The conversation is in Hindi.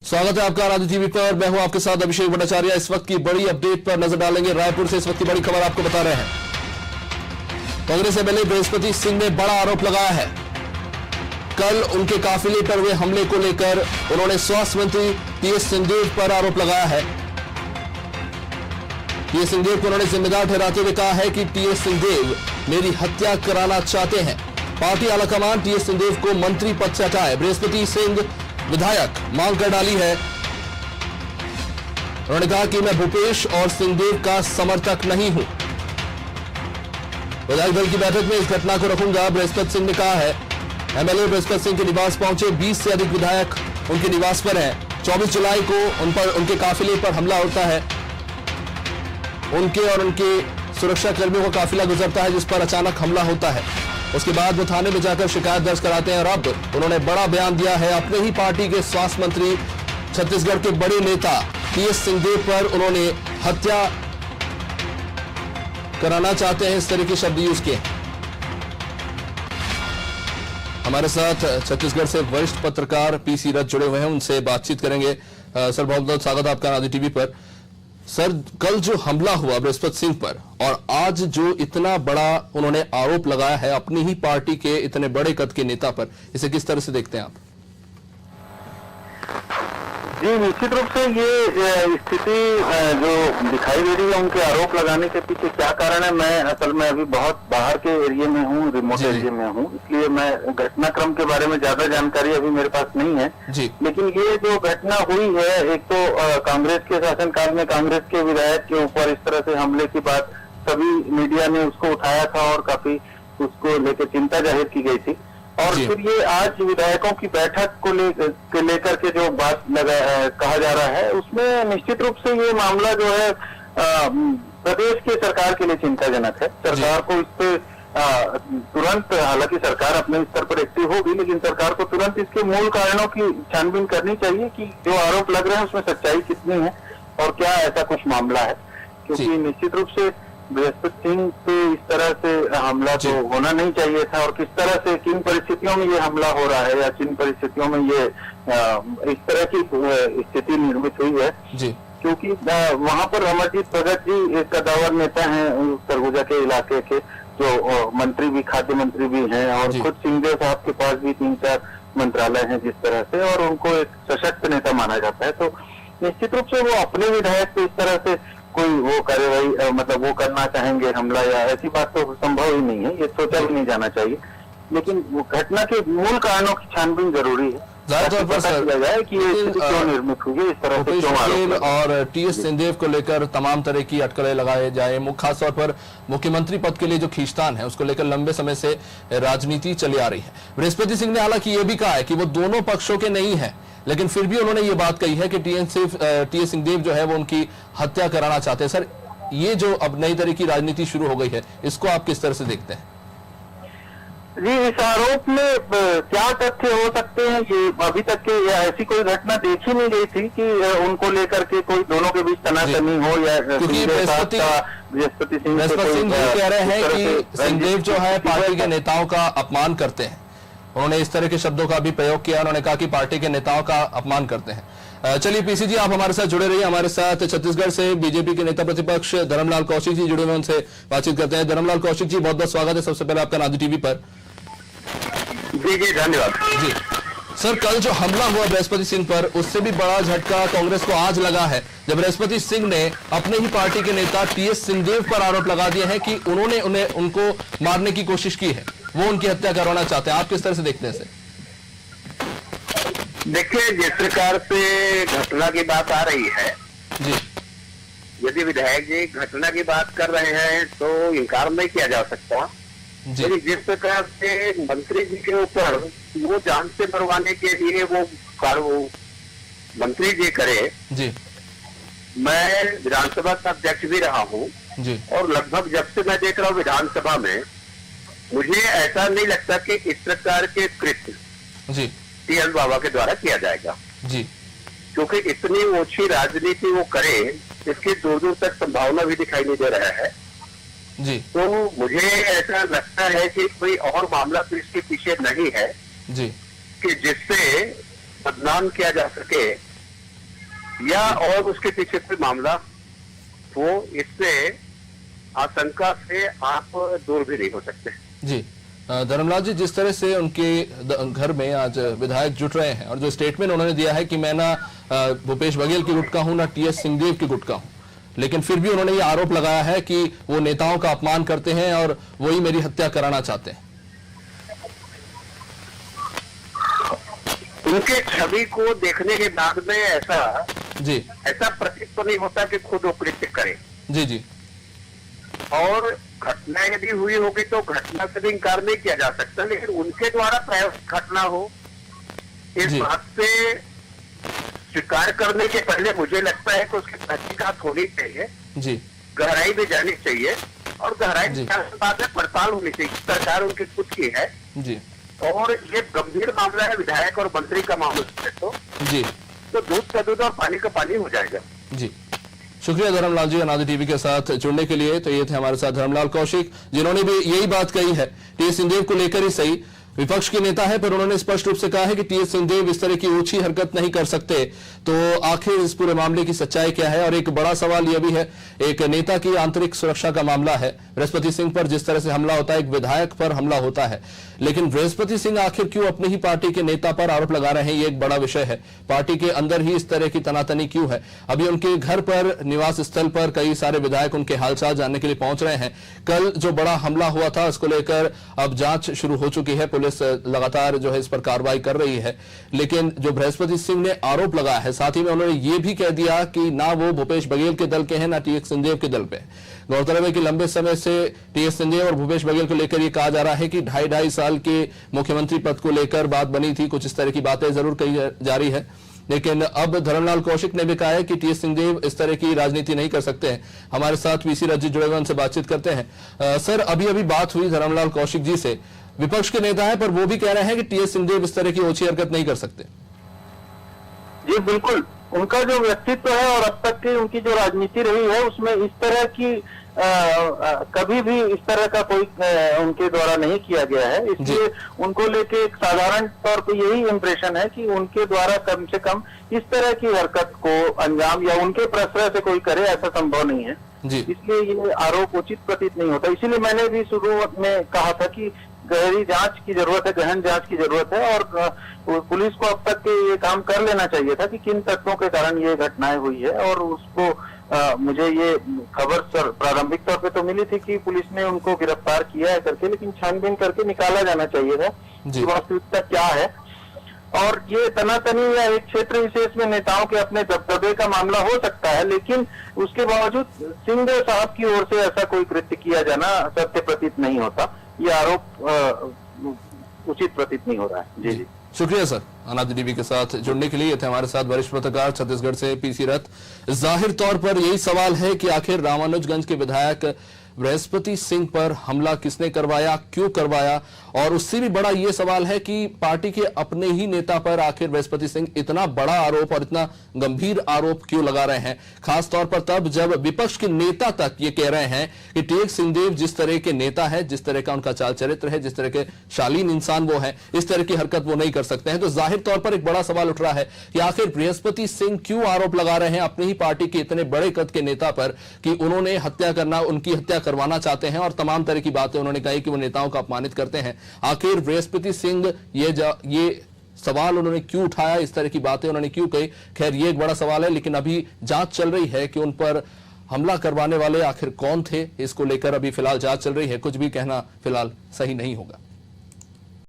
स्वागत है आपका आराध्य टीवी पर। मैं हूं आपके साथ अभिषेक भट्टाचार्य। इस वक्त की बड़ी अपडेट पर नजर डालेंगे। रायपुर से इस वक्त की बड़ी खबर आपको बता रहे हैं। कांग्रेस एमएलए बृहस्पति सिंह ने बड़ा आरोप लगाया है। कल उनके काफिले पर हुए हमले को लेकर उन्होंने स्वास्थ्य मंत्री टीएस सिंहदेव पर आरोप लगाया है। टीएस सिंहदेव को उन्होंने जिम्मेदार ठहराते हुए कहा है कि टीएस सिंहदेव मेरी हत्या कराना चाहते हैं। पार्टी आलाकमान टीएस सिंहदेव को मंत्री पद से हटाए। बृहस्पति सिंह विधायक मांग कर डाली है। उन्होंने कहा कि मैं भूपेश और सिंहदेव का समर्थक नहीं हूं। विधायक दल की बैठक में इस घटना को रखूंगा, बृहस्पति सिंह ने कहा है। एमएलए बृहस्पति सिंह के निवास पहुंचे। 20 से अधिक विधायक उनके निवास पर हैं। 24 जुलाई को उनके काफिले पर हमला होता है। उनके और उनके सुरक्षा कर्मियों का काफिला गुजरता है, जिस पर अचानक हमला होता है। उसके बाद वो थाने में जाकर शिकायत दर्ज कराते हैं और अब उन्होंने बड़ा बयान दिया है। अपने ही पार्टी के स्वास्थ्य मंत्री, छत्तीसगढ़ के बड़े नेता टीएस सिंहदेव पर उन्होंने हत्या कराना चाहते हैं, इस तरह के शब्द यूज किए। हमारे साथ छत्तीसगढ़ से वरिष्ठ पत्रकार पीसी रथ जुड़े हुए हैं, उनसे बातचीत करेंगे। सर, बहुत बहुत स्वागत है आपका आदि टीवी पर। सर, कल जो हमला हुआ बृहस्पति सिंह पर और आज जो इतना बड़ा उन्होंने आरोप लगाया है अपनी ही पार्टी के इतने बड़े कद के नेता पर, इसे किस तरह से देखते हैं आप? जी, निश्चित रूप से ये स्थिति जो दिखाई दे रही है, उनके आरोप लगाने के पीछे क्या कारण है, मैं असल में अभी बहुत बाहर के एरिया में हूँ, रिमोट एरिया में हूँ, इसलिए मैं घटनाक्रम के बारे में ज्यादा जानकारी अभी मेरे पास नहीं है। लेकिन ये जो घटना हुई है, एक तो कांग्रेस के शासनकाल में कांग्रेस के विधायक के ऊपर इस तरह से हमले की बात सभी मीडिया ने उसको उठाया था और काफी उसको लेकर चिंता जाहिर की गई थी। और फिर ये आज विधायकों की बैठक को लेकर के जो बात कहा जा रहा है, उसमें निश्चित रूप से ये मामला जो है प्रदेश की सरकार के लिए चिंताजनक है। सरकार को इस पे तुरंत, हालांकि सरकार अपने स्तर पर एक्टिव होगी, लेकिन सरकार को तुरंत इसके मूल कारणों की छानबीन करनी चाहिए कि जो आरोप लग रहे हैं उसमें सच्चाई कितनी है और क्या ऐसा कुछ मामला है। क्योंकि निश्चित रूप से बृहस्पति सिंह पे इस तरह से हमला तो होना नहीं चाहिए था, और किस तरह से, किन परिस्थितियों में ये हमला हो रहा है या किन परिस्थितियों में ये इस तरह की स्थिति निर्मित हुई है। क्योंकि वहां पर अमरजीत भगत जी कदावर नेता हैं सरगुजा के इलाके के, जो मंत्री भी, खाद्य मंत्री भी हैं, और खुद सिंहदेव साहब के पास भी 3-4 मंत्रालय हैं जिस तरह से, और उनको एक सशक्त नेता माना जाता है। तो निश्चित रूप से वो अपने विधायक पे इस तरह से कोई वो कार्यवाही, मतलब वो करना चाहेंगे हमला, या ऐसी बात तो संभव ही नहीं है, ये सोचा भी नहीं जाना चाहिए। लेकिन वो घटना के मूल कारणों की छानबीन जरूरी है, ज्यादातर पर सर कि ये स्थिति क्यों निर्मित हुई है, इस तरह से क्यों और टीएस सिंहदेव को लेकर तमाम तरह की अटकलें लगाए जाए। खासतौर पर मुख्यमंत्री पद के लिए जो खींचतान है, उसको लेकर लंबे समय से राजनीति चली आ रही है। बृहस्पति सिंह ने हालांकि ये भी कहा है कि वो दोनों पक्षों के नहीं है, लेकिन फिर भी उन्होंने ये बात कही है कि टीएस सिंहदेव जो है वो उनकी हत्या कराना चाहते हैं। सर, ये जो अब नई तरह की राजनीति शुरू हो गई है, इसको आप किस तरह से देखते हैं? जी, इस आरोप में क्या तथ्य हो सकते हैं, ये अभी तक के ऐसी कोई घटना देखी नहीं गई थी कि उनको लेकर के कोई दोनों के बीच तनातनी हो, या क्योंकि बृहस्पति सिंह कह रहे हैं कि सिंहदेव जो है पार्टी के नेताओं का अपमान करते हैं। उन्होंने इस तरह के शब्दों का भी प्रयोग किया। उन्होंने कहा कि पार्टी के नेताओं का अपमान करते हैं। चलिए पीसी जी, आप हमारे साथ जुड़े रहिए। हमारे साथ छत्तीसगढ़ से बीजेपी के नेता प्रतिपक्ष धर्मलाल कौशिक जी जुड़े हुए, उनसे बातचीत करते हैं। धर्मलाल कौशिक जी, बहुत बहुत स्वागत है सबसे पहले आपका नादी टीवी पर। जी, धन्यवाद। जी सर, कल जो हमला हुआ बृहस्पति सिंह पर, उससे भी बड़ा झटका कांग्रेस को आज लगा है, जब बृहस्पति सिंह ने अपने ही पार्टी के नेता टीएस सिंहदेव पर आरोप लगा दिए हैं कि उन्होंने उनको मारने की कोशिश की है, वो उनकी हत्या करवाना चाहते हैं। आप किस तरह से देखते हैं इसे? देखिए, जिस प्रकार से घटना की बात आ रही है जी, यदि विधायक जी घटना की बात कर रहे हैं तो इनकार नहीं किया जा सकता। लेकिन जिस प्रकार से मंत्री जी के ऊपर वो जान से मरवाने के लिए वो मंत्री जी करे जी, मैं विधानसभा का अध्यक्ष भी रहा हूँ, और लगभग जब से मैं देख रहा हूँ विधानसभा में, मुझे ऐसा नहीं लगता कि इस प्रकार के कृत्य टीएस बाबा के द्वारा किया जाएगा जी, क्योंकि इतनी ऊंची राजनीति वो करे, इसकी दूर दूर तक संभावना भी दिखाई नहीं दे रहा है जी। तो मुझे ऐसा लगता है कि कोई और मामला तो इसके पीछे नहीं है जी, कि जिससे बदनाम किया जा सके या और उसके पीछे कोई मामला, वो इससे आशंका से आप दूर भी नहीं हो सकते। जी धर्मलाल जी, जिस तरह से उनके घर में आज विधायक जुट रहे हैं और जो स्टेटमेंट उन्होंने दिया है कि मैं ना भूपेश बघेल की गुट का हूं ना टीएस सिंहदेव की गुट का हूं, लेकिन फिर भी उन्होंने ये आरोप लगाया है कि वो नेताओं का अपमान करते हैं और वही मेरी हत्या कराना चाहते हैं। उनके छवि को देखने के बाद में ऐसा प्रतीत तो नहीं होता कि खुद वो कृत्य करे। जी और घटना यदि हुई होगी तो घटना से भी इंकार नहीं किया जा सकता, लेकिन उनके द्वारा प्रायोजित घटना हो, इस बात से स्वीकार करने के पहले मुझे लगता है कि उसकी तहकीकात होनी चाहिए, गहराई में जानी चाहिए और गहराई में बाद में पड़ताल होनी चाहिए। सरकार उनकी खुद की है और ये गंभीर मामला है, विधायक और मंत्री का मामला है, तो दूध का दूध और पानी का पानी हो जाएगा। जी शुक्रिया धर्मलाल जी अनादि टीवी के साथ जुड़ने के लिए। तो ये थे हमारे साथ धर्मलाल कौशिक, जिन्होंने भी यही बात कही है। टीएस सिंहदेव को लेकर ही सही, विपक्ष के नेता है, पर उन्होंने स्पष्ट रूप से कहा है कि टीएस सिंहदेव इस तरह की ऊंची हरकत नहीं कर सकते। तो आखिर इस पूरे मामले की सच्चाई क्या है? और एक बड़ा सवाल यह भी है, एक नेता की आंतरिक सुरक्षा का मामला है। बृहस्पति सिंह पर जिस तरह से हमला होता है, एक विधायक पर हमला होता है, लेकिन बृहस्पति सिंह आखिर क्यों अपनी ही पार्टी के नेता पर आरोप लगा रहे हैं, ये एक बड़ा विषय है। पार्टी के अंदर ही इस तरह की तनातनी क्यों है? अभी उनके घर पर, निवास स्थल पर कई सारे विधायक उनके हालचाल जानने के लिए पहुंच रहे हैं। कल जो बड़ा हमला हुआ था, उसको लेकर अब जांच शुरू हो चुकी है, पुलिस लगातार जो है इस पर कार्रवाई कर रही है। लेकिन जो बृहस्पति सिंह ने आरोप लगाया है, साथ ही में उन्होंने ये भी कह दिया कि ना वो भूपेश बघेल के दल के हैं, ना टीएस सिंहदेव के दल पे। गौरतलब है कि लंबे समय से टीएस सिंहदेव और भूपेश बघेल को लेकर ये कहा जा रहा है कि 2.5 साल के मुख्यमंत्री पद को लेकर बात बनी थी, कुछ इस तरह की बातें जरूर कही जा रही है। लेकिन अब धर्मलाल कौशिक ने भी कहा है कि टीएस सिंहदेव इस तरह की राजनीति नहीं कर सकते हैं। हमारे साथ वीसी रज्जी जुड़े हुए, उनसे बातचीत करते हैं। सर, अभी बात हुई धर्मलाल कौशिक जी से, विपक्ष के नेता है, पर वो भी कह रहे हैं कि टीएस सिंहदेव इस तरह की ऊंची हरकत नहीं कर सकते। जी बिल्कुल, उनका जो व्यक्तित्व है और अब तक की उनकी जो राजनीति रही है, उसमें इस तरह की कभी भी इस तरह का कोई उनके द्वारा नहीं किया गया है। इसलिए उनको लेके एक साधारण तौर पे यही इंप्रेशन है कि उनके द्वारा कम से कम इस तरह की हरकत को अंजाम या उनके प्रश्रय से कोई करे, ऐसा संभव नहीं है। इसलिए ये आरोप उचित प्रतीत नहीं होता। इसीलिए मैंने भी शुरू में कहा था कि गहरी जांच की जरूरत है, गहन जांच की जरूरत है और पुलिस को अब तक ये काम कर लेना चाहिए था कि किन तत्वों के कारण ये घटनाएं हुई है। और उसको मुझे ये खबर प्रारंभिक तौर पे तो मिली थी कि पुलिस ने उनको गिरफ्तार किया है करके, लेकिन छानबीन करके निकाला जाना चाहिए था कि वास्तविकता क्या है। और ये तनातनी या एक क्षेत्र विशेष में नेताओं के अपने दबदबे का मामला हो सकता है, लेकिन उसके बावजूद सिंहदेव साहब की ओर से ऐसा कोई कृत्य किया जाना सत्य प्रतीत नहीं होता। ये आरोप उचित प्रतीत नहीं हो रहा है। जी शुक्रिया सर, अनादि टीवी के साथ जुड़ने के लिए। थे हमारे साथ वरिष्ठ पत्रकार छत्तीसगढ़ से पीसी रथ। जाहिर तौर पर यही सवाल है कि आखिर रामानुजगंज के विधायक बृहस्पति सिंह पर हमला किसने करवाया, क्यों करवाया, और उससे भी बड़ा यह सवाल है कि पार्टी के अपने ही नेता पर आखिर बृहस्पति सिंह इतना बड़ा आरोप और इतना गंभीर आरोप क्यों लगा रहे हैं। खास तौर पर तब जब विपक्ष के नेता तक ये कह रहे हैं कि टीएस सिंहदेव जिस तरह के नेता है, जिस तरह का उनका चाल चरित्र है, जिस तरह के शालीन इंसान वो है, इस तरह की हरकत वो नहीं कर सकते हैं। तो जाहिर तौर पर एक बड़ा सवाल उठ रहा है कि आखिर बृहस्पति सिंह क्यों आरोप लगा रहे हैं अपनी ही पार्टी के इतने बड़े कद के नेता पर कि उन्होंने हत्या करना, उनकी हत्या करवाना चाहते हैं, और तमाम तरह की बातें उन्होंने कही कि वो नेताओं को अपमानित करते हैं। आखिर बृहस्पति सिंह ये सवाल उन्होंने क्यों उठाया, इस तरह की बातें उन्होंने क्यों कही, खैर ये एक बड़ा सवाल है। लेकिन अभी जांच चल रही है कि उन पर हमला करवाने वाले आखिर कौन थे, इसको लेकर अभी फिलहाल जांच चल रही है। कुछ भी कहना फिलहाल सही नहीं होगा।